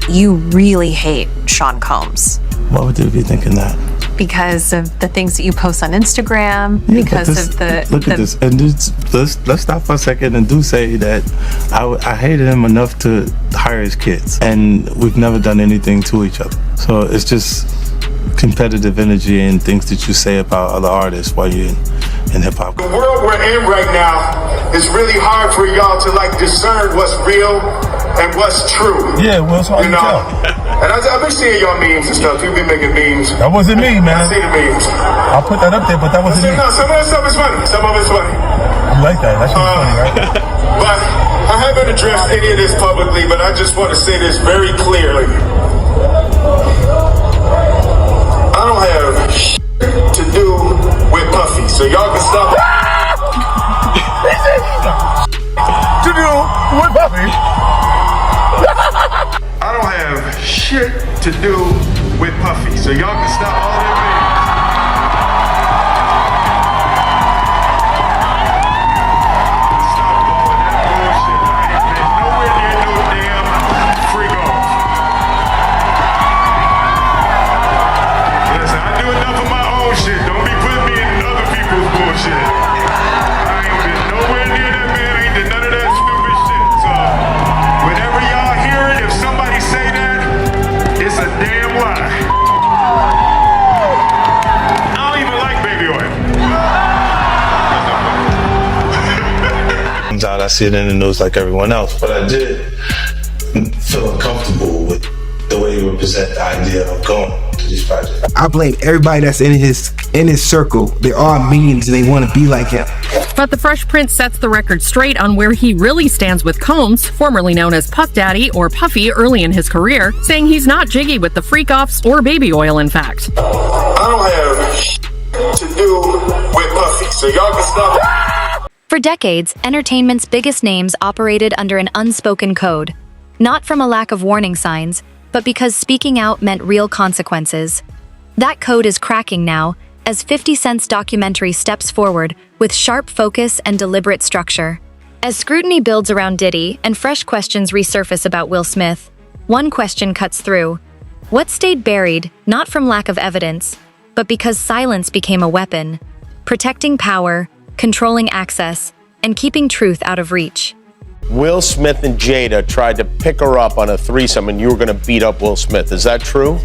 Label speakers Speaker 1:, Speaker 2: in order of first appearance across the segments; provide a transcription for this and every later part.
Speaker 1: you really hate Sean Combs.
Speaker 2: Why would they be thinking that?
Speaker 1: Because of the things that you post on Instagram,
Speaker 2: Yeah,
Speaker 1: because of the...
Speaker 2: Look at this. And let's stop for a second and do say that I hated him enough to hire his kids. And we've never done anything to each other. So it's just competitive energy and things that you say about other artists while you're in hip-hop.
Speaker 3: The world we're in right now is really hard for y'all to discern what's real and what's true.
Speaker 4: Yeah, well, it's hard to tell.
Speaker 3: And I've been seeing y'all memes and stuff. You've been making memes.
Speaker 4: That wasn't me, man.
Speaker 3: I see the memes.
Speaker 4: I'll put that up there, but that wasn't me.
Speaker 3: No, some of that stuff is funny. Some of it's funny.
Speaker 4: You like that? That's funny, right?
Speaker 3: But I haven't addressed any of this publicly, but I just want to say this very clearly. I don't have shit to do with Puffy, so y'all can stop.
Speaker 4: To do with Puffy.
Speaker 3: I don't have shit to do with Puffy, so y'all can stop all that memes. Stop all that bullshit. I ain't been nowhere near no damn freak off. Listen, I do enough of my own shit. Don't be putting me in other people's bullshit. I ain't been nowhere near that man. I ain't did none of that stupid shit. So, whenever y'all hear it, if somebody say that, it's a damn lie. I don't even like baby oil.
Speaker 2: Comes out, I see it in the news like everyone else, but I did feel uncomfortable with the way he would present the idea of going to these projects.
Speaker 5: I blame everybody that's in his circle. They're all means and they want to be like him.
Speaker 6: But the Fresh Prince sets the record straight on where he really stands with Combs, formerly known as Puff Daddy or Puffy early in his career, saying he's not jiggy with the freak-offs or baby oil, in fact.
Speaker 3: I don't have shit to do with Puffy, so y'all can stop.
Speaker 7: For decades, entertainment's biggest names operated under an unspoken code. Not from a lack of warning signs, but because speaking out meant real consequences. That code is cracking now, as 50 Cent's documentary steps forward with sharp focus and deliberate structure. As scrutiny builds around Diddy and fresh questions resurface about Will Smith, one question cuts through. What stayed buried, not from lack of evidence, but because silence became a weapon, protecting power, controlling access, and keeping truth out of reach.
Speaker 8: Will Smith and Jada tried to pick her up on a threesome and you were going to beat up Will Smith. Is that true?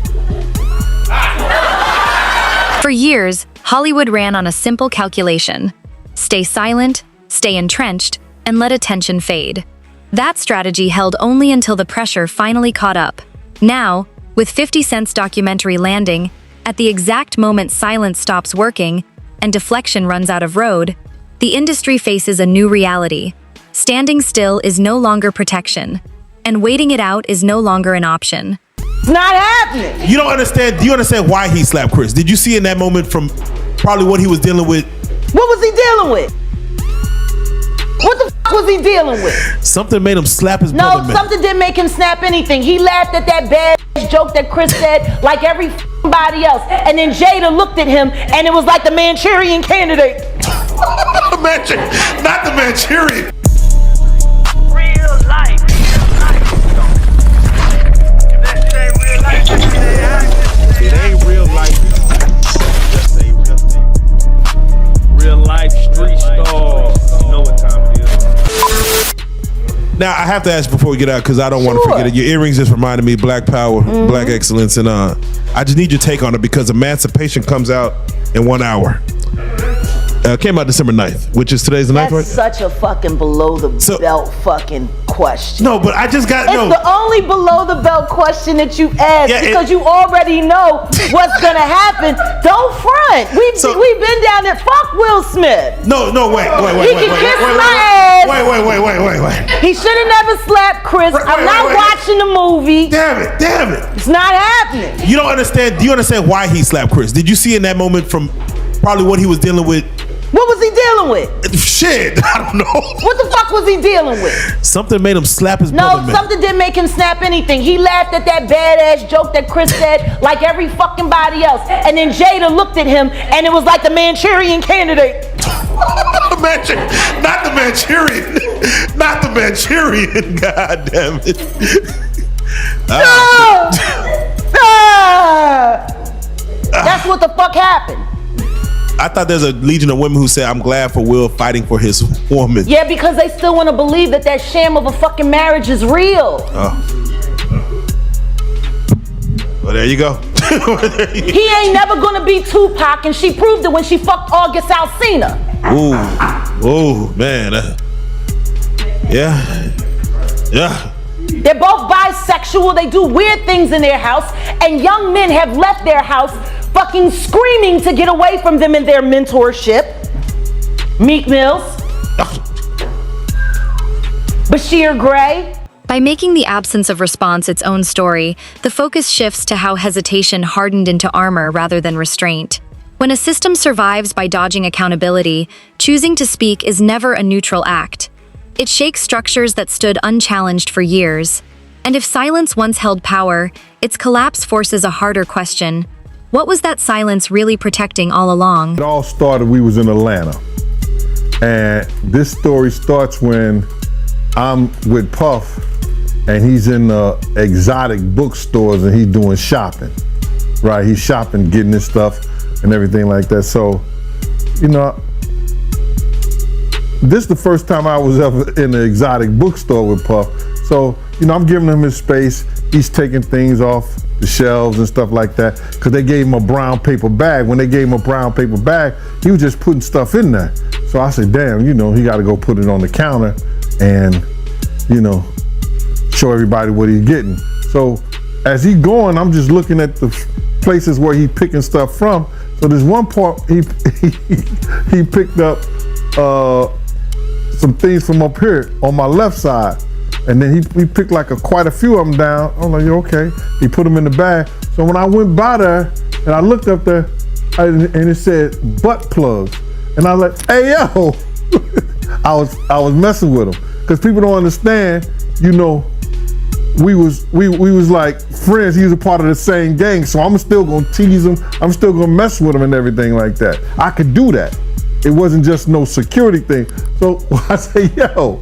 Speaker 7: For years, Hollywood ran on a simple calculation. Stay silent, stay entrenched, and let attention fade. That strategy held only until the pressure finally caught up. Now, with 50 Cent's documentary landing, at the exact moment silence stops working and deflection runs out of road, the industry faces a new reality. Standing still is no longer protection, and waiting it out is no longer an option.
Speaker 9: It's not happening.
Speaker 4: You don't understand. Do you understand why he slapped Chris? Did you see in that moment from probably what he was dealing with?
Speaker 9: What was he dealing with? What the f was he dealing with?
Speaker 4: Something made him slap his
Speaker 9: No,
Speaker 4: brother, man.
Speaker 9: something didn't make him snap anything. He laughed at that bad joke that Chris said like everybody else. And then Jada looked at him and it was like the Manchurian Candidate.
Speaker 4: Not the Manchurian.
Speaker 10: Real life.
Speaker 4: It ain't real life. Just ain't real thing.
Speaker 11: Real life street stars. You know what time it is.
Speaker 4: Now I have to ask before we get out because I don't want to forget it. Your earrings just reminded me Black Power, Black Excellence, and I just need your take on it because Emancipation comes out in 1 hour. Came out December 9th, which is today's the 9th, right?
Speaker 9: That's such a fucking below the belt fucking question.
Speaker 4: No, but I just got
Speaker 9: It's the only below the belt question that you asked because you already know what's gonna happen. Don't front. We've been down there. Fuck Will Smith.
Speaker 4: No, wait.
Speaker 9: He can kiss my ass.
Speaker 4: Wait.
Speaker 9: He should have never slapped Chris. I'm not watching the movie.
Speaker 4: Damn it.
Speaker 9: It's not happening.
Speaker 4: You don't understand. Do you understand why he slapped Chris? Did you see in that moment from probably what he was dealing with?
Speaker 9: What was he dealing with?
Speaker 4: Shit, I don't know.
Speaker 9: What the fuck was he dealing with?
Speaker 4: Something made him slap his brother, man.
Speaker 9: No, something didn't make him snap anything. He laughed at that badass joke that Chris said like every fucking body else. And then Jada looked at him and it was like the Manchurian Candidate.
Speaker 4: Not the Manchurian. Not the Manchurian. God damn it.
Speaker 9: what the fuck happened.
Speaker 4: I thought there's a legion of women who said, I'm glad for Will fighting for his woman.
Speaker 9: Yeah, because they still want to believe that sham of a fucking marriage is real.
Speaker 4: Well, there you go.
Speaker 9: He ain't never gonna be Tupac, and she proved it when she fucked August Alsina.
Speaker 4: Ooh, man. Yeah.
Speaker 9: They're both bisexual. They do weird things in their house, and young men have left their house fucking screaming to get away from them in their mentorship. Meek Mills. Bashir Gray.
Speaker 7: By making the absence of response its own story, the focus shifts to how hesitation hardened into armor rather than restraint. When a system survives by dodging accountability, choosing to speak is never a neutral act. It shakes structures that stood unchallenged for years. And if silence once held power, its collapse forces a harder question. What was that silence really protecting all along?
Speaker 12: It all started, we was in Atlanta. And this story starts when I'm with Puff and he's in the exotic bookstores and he's doing shopping, right? He's shopping, getting his stuff and everything like that. So, you know, this is the first time I was ever in an exotic bookstore with Puff. So, you know, I'm giving him his space. He's taking things off the shelves and stuff like that, because they gave him a brown paper bag. When they gave him a brown paper bag, he was just putting stuff in there. So I said, damn, you know, he got to go put it on the counter and, you know, show everybody what he's getting. So as he going, I'm just looking at the places where he picking stuff from. So there's one part he picked up some things from up here on my left side. And then he picked like quite a few of them down. I'm like, okay. He put them in the bag. So when I went by there and I looked up there and it said butt plugs. And I was like, hey yo, I was messing with him. Because people don't understand, you know, we was like friends. He was a part of the same gang. So I'm still gonna tease him. I'm still gonna mess with him and everything like that. I could do that. It wasn't just no security thing. So I say, yo,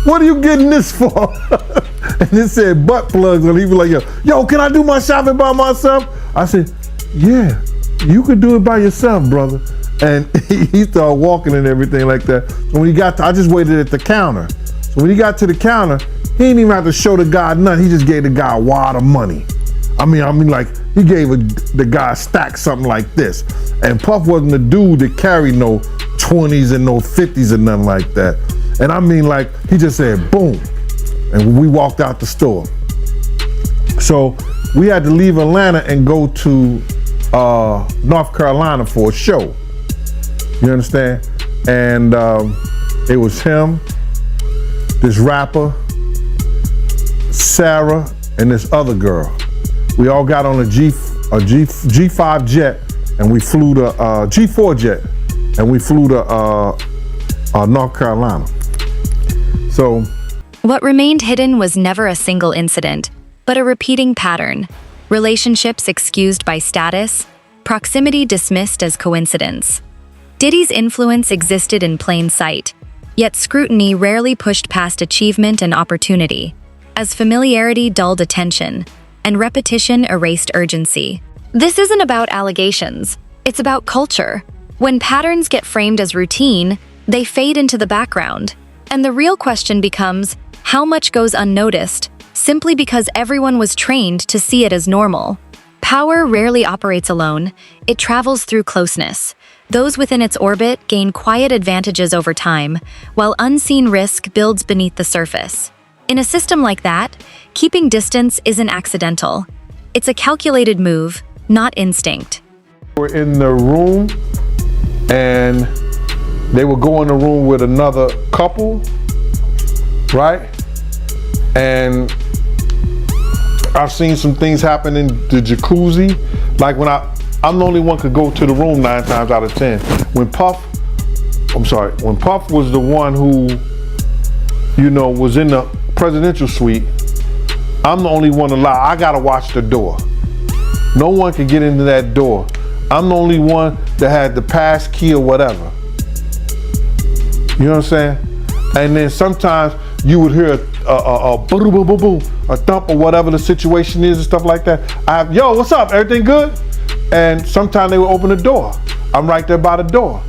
Speaker 12: what are you getting this for? And it said butt plugs, and he was like, yo, can I do my shopping by myself? I said, yeah, you could do it by yourself, brother. And he started walking and everything like that. So when he got to, I just waited at the counter. So when he got to the counter, he didn't even have to show the guy nothing. He just gave the guy a wad of money. I mean, like, he gave the guy a stack, something like this. And Puff wasn't the dude that carried no 20s and no 50s and nothing like that. And I mean, like, he just said, boom. And we walked out the store. So we had to leave Atlanta and go to North Carolina for a show. You understand? And it was him, this rapper, Sarah, and this other girl. We all got on a G5 jet, and we flew to G4 jet, and we flew to North Carolina. So,
Speaker 7: what remained hidden was never a single incident, but a repeating pattern. Relationships excused by status, proximity dismissed as coincidence. Diddy's influence existed in plain sight, yet scrutiny rarely pushed past achievement and opportunity, as familiarity dulled attention, and repetition erased urgency. This isn't about allegations, it's about culture. When patterns get framed as routine, they fade into the background. And the real question becomes, how much goes unnoticed, simply because everyone was trained to see it as normal? Power rarely operates alone, it travels through closeness. Those within its orbit gain quiet advantages over time, while unseen risk builds beneath the surface. In a system like that, keeping distance isn't accidental. It's a calculated move, not instinct.
Speaker 12: We're in the room, and they would go in the room with another couple, right? And I've seen some things happen in the jacuzzi. Like when I'm the only one could go to the room 9 times out of 10. When Puff was the one who, you know, was in the presidential suite, I'm the only one allowed. I gotta watch the door. No one can get into that door. I'm the only one that had the pass key or whatever. You know what I'm saying? And then sometimes you would hear a boom, boom, boom, boom, a thump or whatever the situation is and stuff like that. Yo, what's up? Everything good? And sometimes they will open the door. I'm right there by the door.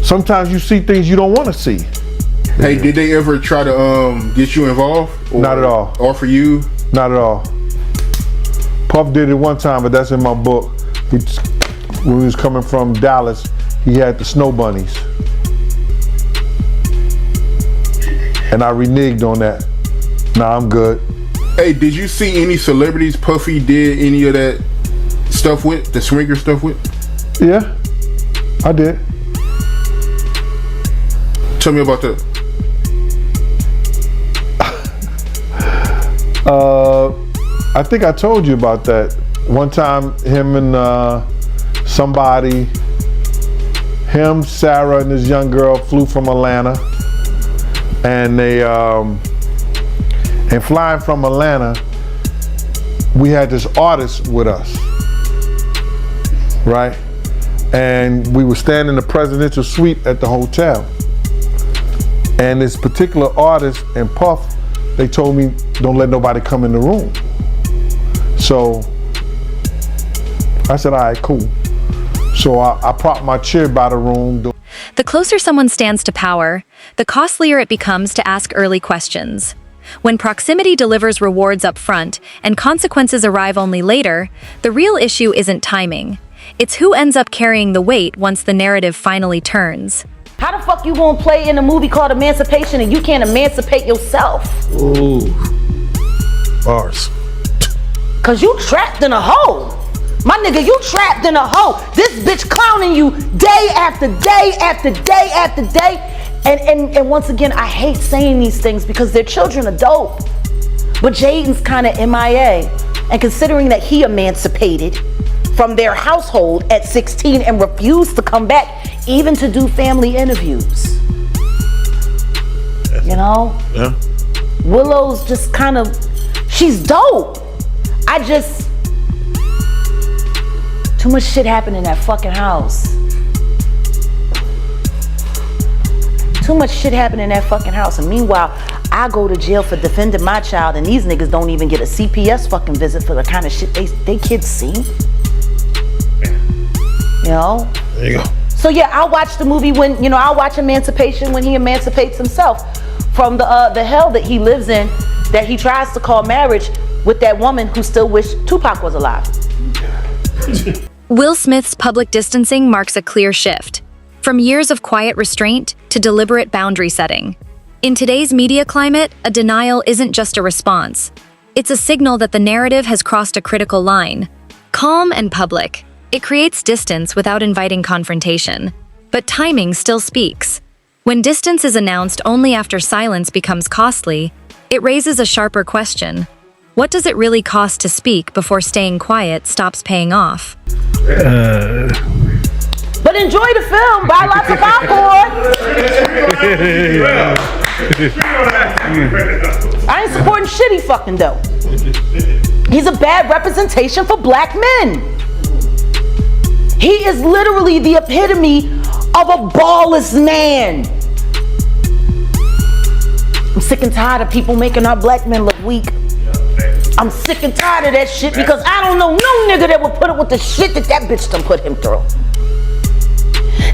Speaker 12: Sometimes you see things you don't want to see.
Speaker 13: Hey, did they ever try to get you involved? Or
Speaker 12: not at all.
Speaker 13: Offer you?
Speaker 12: Not at all. Puff did it one time, but that's in my book. When he was coming from Dallas, he had the snow bunnies. And I reneged on that. Nah, I'm good.
Speaker 13: Hey, did you see any celebrities Puffy did any of that stuff with? The swinger stuff with?
Speaker 12: Yeah, I did.
Speaker 13: Tell me about that.
Speaker 12: I think I told you about that. One time, him and somebody, him, Sarah, and this young girl flew from Atlanta, and they, and flying from Atlanta, we had this artist with us, right? And we were staying in the presidential suite at the hotel. And this particular artist and Puff, they told me, don't let nobody come in the room. So I said, all right, cool. So I propped my chair by the room.
Speaker 7: The closer someone stands to power, the costlier it becomes to ask early questions. When proximity delivers rewards up front and consequences arrive only later, the real issue isn't timing. It's who ends up carrying the weight once the narrative finally turns.
Speaker 9: How the fuck you gonna play in a movie called Emancipation and you can't emancipate yourself?
Speaker 4: Ooh. Bars.
Speaker 9: Cause you trapped in a hole. My nigga, you trapped in a hole. This bitch clowning you day after day after day after day. And once again, I hate saying these things because their children are dope. But Jaden's kind of MIA. And considering that he emancipated from their household at 16 and refused to come back even to do family interviews. You know?
Speaker 4: Yeah.
Speaker 9: Willow's just kind of, she's dope. Too much shit happened in that fucking house. Too much shit happened in that fucking house. And meanwhile, I go to jail for defending my child and these niggas don't even get a CPS fucking visit for the kind of shit they kids see. You know?
Speaker 4: There you go.
Speaker 9: So yeah, I'll watch the movie when, I'll watch Emancipation when he emancipates himself from the hell that he lives in, that he tries to call marriage with that woman who still wished Tupac was alive.
Speaker 7: Will Smith's public distancing marks a clear shift, from years of quiet restraint to deliberate boundary setting. In today's media climate, a denial isn't just a response. It's a signal that the narrative has crossed a critical line. Calm and public, it creates distance without inviting confrontation. But timing still speaks. When distance is announced only after silence becomes costly, it raises a sharper question. What does it really cost to speak before staying quiet stops paying off?
Speaker 9: But enjoy the film, buy lots of popcorn. I ain't supporting shit he fucking do. He's a bad representation for black men. He is literally the epitome of a ballless man. I'm sick and tired of people making our black men look weak. I'm sick and tired of that shit because I don't know no nigga that would put up with the shit that bitch done put him through.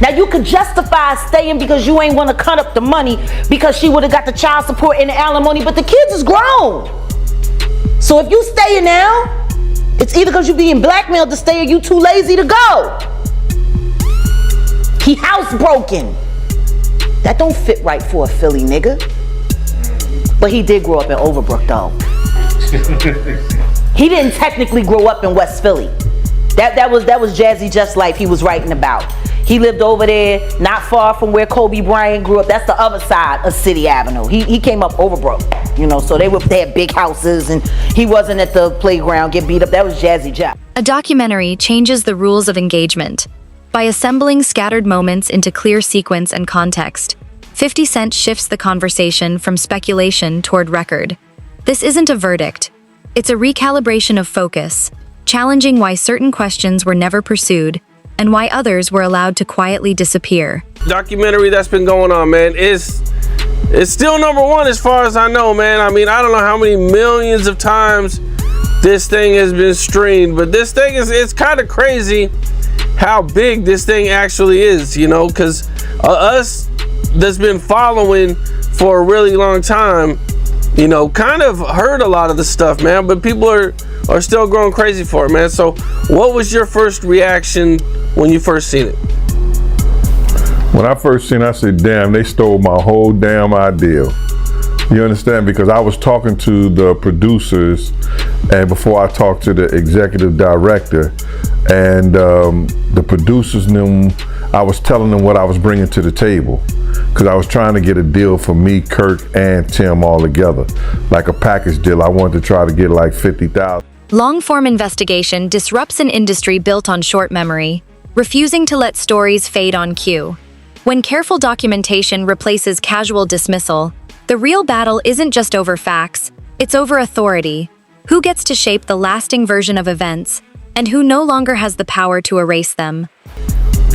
Speaker 9: Now you could justify staying because you ain't want to cut up the money because she would have got the child support and the alimony, but the kids is grown. So if you staying now, it's either because you being blackmailed to stay or you too lazy to go. He housebroken. That don't fit right for a Philly nigga. But he did grow up in Overbrook though. He didn't technically grow up in West Philly. That was Jazzy Just Life he was writing about. He lived over there, not far from where Kobe Bryant grew up. That's the other side of City Avenue. He came up Overbrook, so they had big houses and he wasn't at the playground get beat up. That was Jazzy Jeff.
Speaker 7: A documentary changes the rules of engagement. By assembling scattered moments into clear sequence and context, 50 Cent shifts the conversation from speculation toward record. This isn't a verdict. It's a recalibration of focus, challenging why certain questions were never pursued and why others were allowed to quietly disappear.
Speaker 11: Documentary that's been going on, man, it's still #1 as far as I know, man. I mean, I don't know how many millions of times this thing has been streamed, but this thing it's kind of crazy how big this thing actually is, you know, because us that's been following for a really long time, you know, kind of heard a lot of the stuff, man, but people are still going crazy for it, man. So what was your first reaction when you first seen it?
Speaker 12: When I first seen it, I said, damn, they stole my whole damn idea. You understand? Because I was talking to the producers, and before I talked to the executive director, and the producers knew, I was telling them what I was bringing to the table. Because I was trying to get a deal for me, Kirk, and Tim all together. Like a package deal. I wanted to try to get like 50,000.
Speaker 7: Long-form investigation disrupts an industry built on short memory, refusing to let stories fade on cue. When careful documentation replaces casual dismissal, the real battle isn't just over facts, it's over authority. Who gets to shape the lasting version of events, and who no longer has the power to erase them?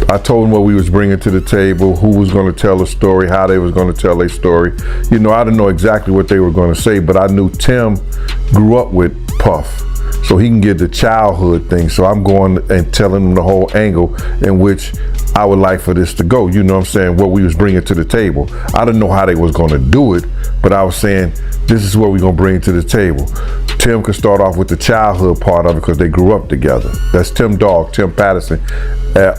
Speaker 12: I told them what we was bringing to the table, who was going to tell the story, how they was going to tell their story. You know, I didn't know exactly what they were going to say, but I knew Tim grew up with Puff, so he can get the childhood thing. So I'm going and telling them the whole angle in which I would like for this to go. You know what I'm saying? What we was bringing to the table. I didn't know how they was going to do it, but I was saying, this is what we're going to bring to the table. Tim could start off with the childhood part of it because they grew up together. That's Tim Dog, Tim Patterson.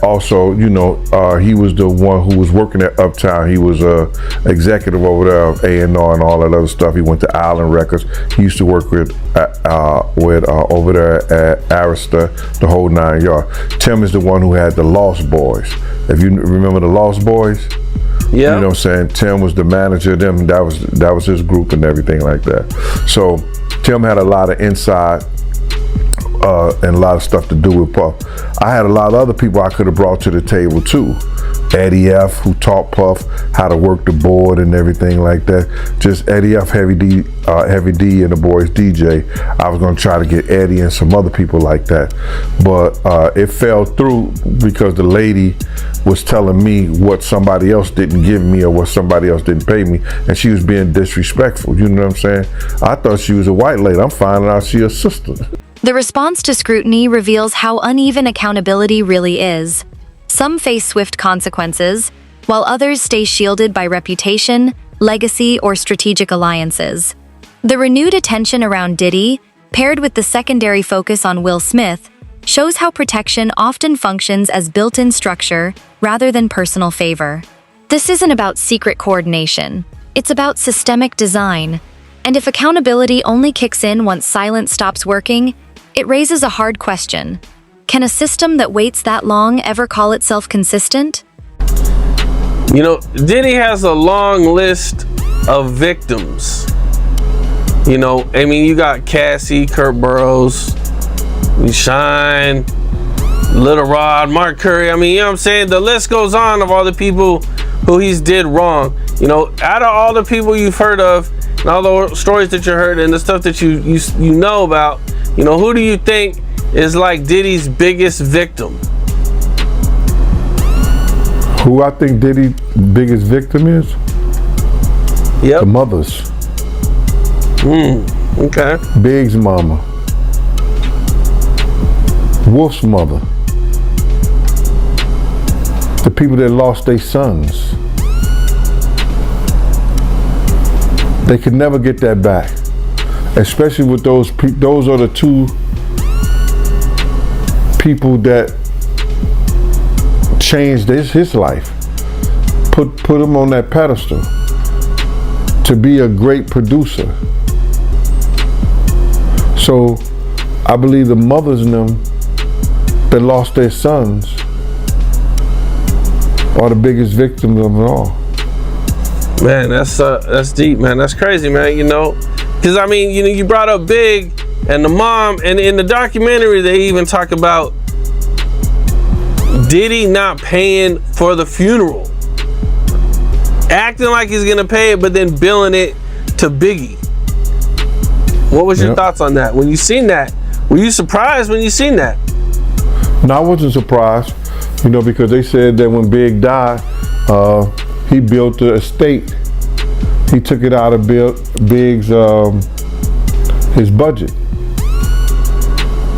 Speaker 12: Also, you know, he was the one who was working at Uptown. He was executive over there of A&R and all that other stuff. He went to Island Records. He used to work with over there at Arista, the whole 9 yards. Tim is the one who had the Lost Boys. If you remember the Lost Boys, yeah, you know what I'm saying. Tim was the manager of them. That was his group and everything like that. So Tim had a lot of inside and a lot of stuff to do with Puff. I had a lot of other people I could have brought to the table too. Eddie F, who taught Puff how to work the board and everything like that. Just Eddie F, Heavy D, and the boys DJ. I was gonna try to get Eddie and some other people like that, but it fell through because the lady was telling me what somebody else didn't give me or what somebody else didn't pay me, and she was being disrespectful. You know what I'm saying? I thought she was a white lady. I'm finding out she's a sister.
Speaker 7: The response to scrutiny reveals how uneven accountability really is. Some face swift consequences, while others stay shielded by reputation, legacy, or strategic alliances. The renewed attention around Diddy, paired with the secondary focus on Will Smith, shows how protection often functions as built-in structure rather than personal favor. This isn't about secret coordination. It's about systemic design. And if accountability only kicks in once silence stops working, it raises a hard question. Can a system that waits that long ever call itself consistent?
Speaker 11: You know, Diddy has a long list of victims. You know, I mean, you got Cassie, Kurt Burrows, Shine, Little Rod, Mark Curry. I mean, you know what I'm saying? The list goes on of all the people who he's did wrong. You know, out of all the people you've heard of, and all the stories that you heard and the stuff that you know about, you know, who do you think is like Diddy's biggest victim?
Speaker 12: Who I think Diddy's biggest victim is?
Speaker 11: Yep.
Speaker 12: The mothers.
Speaker 11: Okay.
Speaker 12: Big's mama. Wolf's mother. The people that lost their sons. They could never get that back. Especially with those are the two people that changed his life. Put him on that pedestal to be a great producer. So I believe the mothers in them that lost their sons are the biggest victims of it all.
Speaker 11: Man, that's deep, man. That's crazy, man. You know, because I mean, you know, you brought up Big and the mom, and in the documentary they even talk about Diddy not paying for the funeral, acting like he's gonna pay it, but then billing it to Biggie. What was your thoughts on that? When you seen that, were you surprised when you seen that?
Speaker 12: No, I wasn't surprised, you know, because they said that when Big died, he built the estate. He took it out of Big's his budget.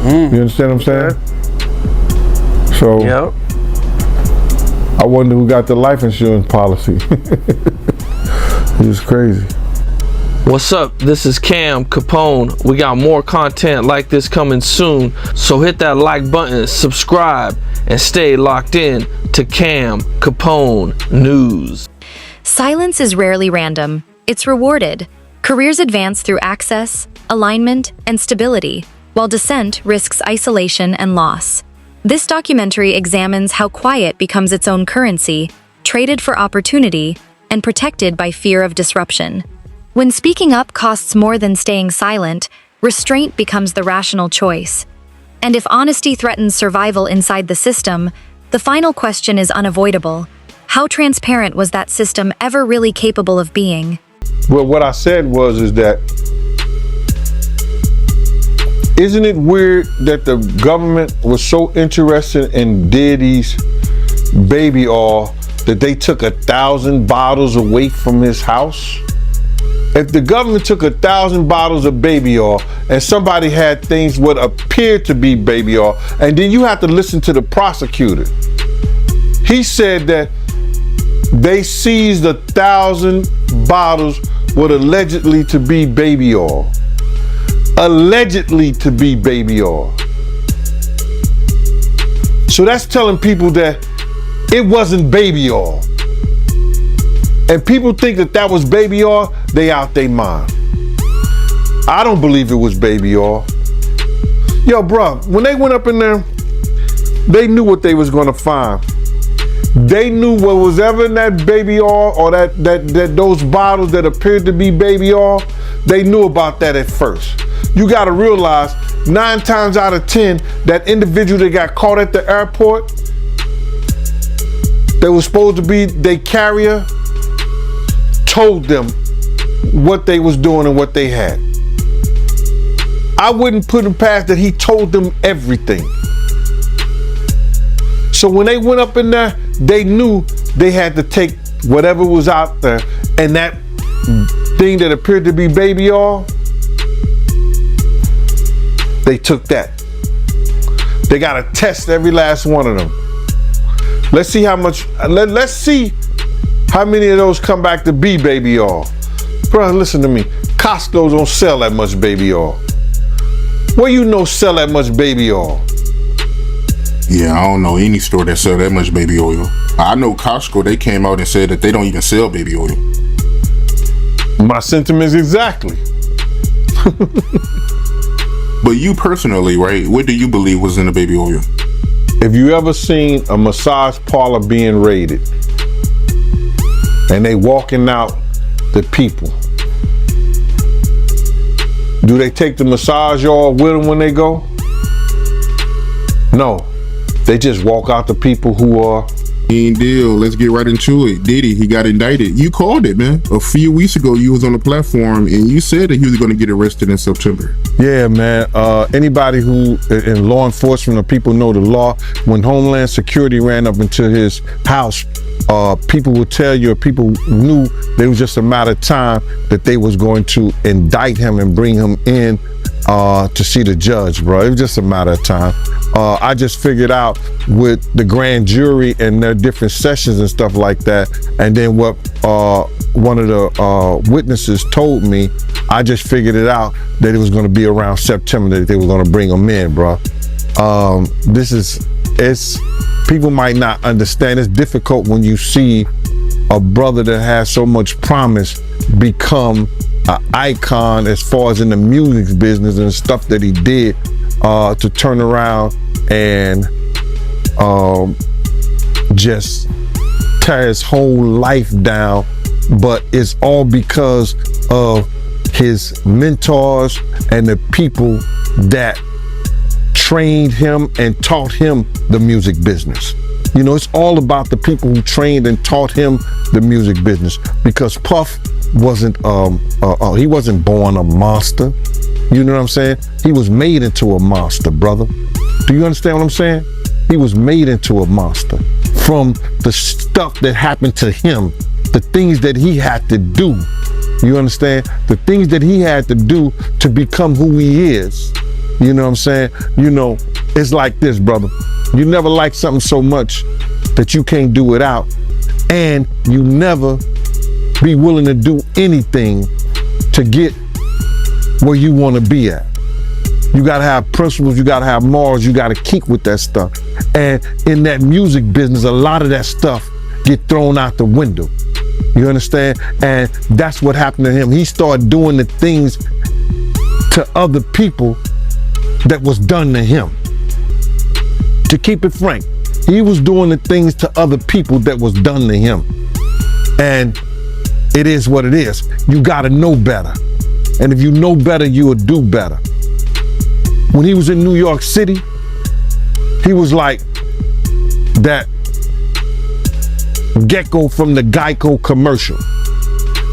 Speaker 12: You understand what I'm saying? So
Speaker 11: Yep.
Speaker 12: I wonder who got the life insurance policy. It's crazy.
Speaker 11: What's up? This is Cam Capone. We got more content like this coming soon, so hit that like button, subscribe, and stay locked in to Cam Capone News.
Speaker 7: Silence is rarely random. It's rewarded. Careers advance through access, alignment, and stability, while dissent risks isolation and loss. This documentary examines how quiet becomes its own currency, traded for opportunity, and protected by fear of disruption. When speaking up costs more than staying silent, restraint becomes the rational choice. And if honesty threatens survival inside the system, the final question is unavoidable. How transparent was that system ever really capable of being?
Speaker 12: Well, what I said is that isn't it weird that the government was so interested in Diddy's baby oil that they took 1,000 bottles away from his house? If the government took 1,000 bottles of baby oil and somebody had things what appeared to be baby oil, and then you have to listen to the prosecutor. He said that they seized 1,000 bottles what allegedly to be baby oil. Allegedly to be baby oil. So that's telling people that it wasn't baby oil. And people think that that was baby oil, they out their mind. I don't believe it was baby oil. Yo, bro, when they went up in there, they knew what they was gonna find. They knew what was ever in that baby oil or that those bottles that appeared to be baby oil, they knew about that at first. You gotta realize 9 times out of 10, that individual that got caught at the airport, that was supposed to be their carrier, told them what they was doing and what they had. I wouldn't put him past that he told them everything. So when they went up in there, they knew they had to take whatever was out there, and that thing that appeared to be baby oil, they took that. They gotta test every last one of them. Let's see how much, let's see how many of those come back to be baby oil. Bro, listen to me. Costco don't sell that much baby oil. Where you know sell that much baby oil?
Speaker 13: Yeah, I don't know any store that sell that much baby oil. I know Costco, they came out and said that they don't even sell baby oil.
Speaker 12: My sentiments exactly.
Speaker 13: But you personally, right, what do you believe was in the baby oil?
Speaker 12: If you ever seen a massage parlor being raided and they walking out the people, do they take the massage oil with them when they go? No, they just walk out the people who are.
Speaker 13: Deal. Let's get right into it. Diddy, he got indicted. You called it, man. A few weeks ago, you was on the platform and you said that he was going to get arrested in September.
Speaker 12: Yeah, man. Anybody who in law enforcement or people know the law, when Homeland Security ran up into his house, people would tell you, or people knew it was just a matter of time that they was going to indict him and bring him in to see the judge, bro. It was just a matter of time. I just figured out with the grand jury and their different sessions and stuff like that, and then what one of the witnesses told me, I just figured it out that it was going to be around September that they were going to bring him in, bro. People might not understand. It's difficult when you see a brother that has so much promise become an icon as far as in the music business and stuff that he did, to turn around and just tear his whole life down. But it's all because of his mentors and the people that trained him and taught him the music business. You know, it's all about the people who trained and taught him the music business, because Puff wasn't he wasn't born a monster. You know what I'm saying? He was made into a monster, brother. Do you understand what I'm saying? He was made into a monster from the stuff that happened to him, the things that he had to do. You understand? The things that he had to do to become who he is. You know what I'm saying? You know, it's like this, brother. You never like something so much that you can't do without, and you never be willing to do anything to get where you want to be at. You gotta have principles, you gotta have morals, you gotta keep with that stuff. And in that music business, a lot of that stuff get thrown out the window. You understand? And that's what happened to him. He started doing the things to other people that was done to him. To keep it frank, he was doing the things to other people that was done to him. And it is what it is. You gotta know better. And if you know better, you will do better. When he was in New York City, he was like that gecko from the Geico commercial.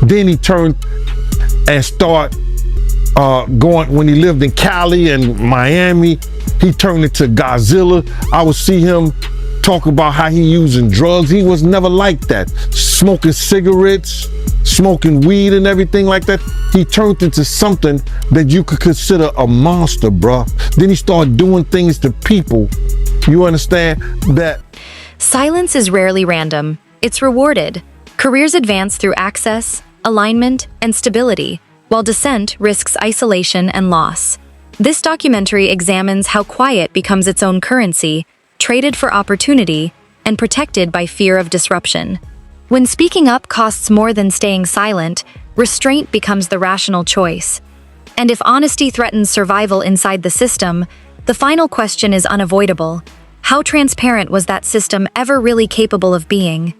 Speaker 12: Then he turned and started going, when he lived in Cali and Miami, he turned into Godzilla. I would see him talk about how he using drugs. He was never like that. Smoking cigarettes, smoking weed and everything like that. He turned into something that you could consider a monster, bruh. Then he started doing things to people. You understand that?
Speaker 7: Silence is rarely random. It's rewarded. Careers advance through access, alignment, and stability, while dissent risks isolation and loss. This documentary examines how quiet becomes its own currency, traded for opportunity, and protected by fear of disruption. When speaking up costs more than staying silent, restraint becomes the rational choice. And if honesty threatens survival inside the system, the final question is unavoidable. How transparent was that system ever really capable of being?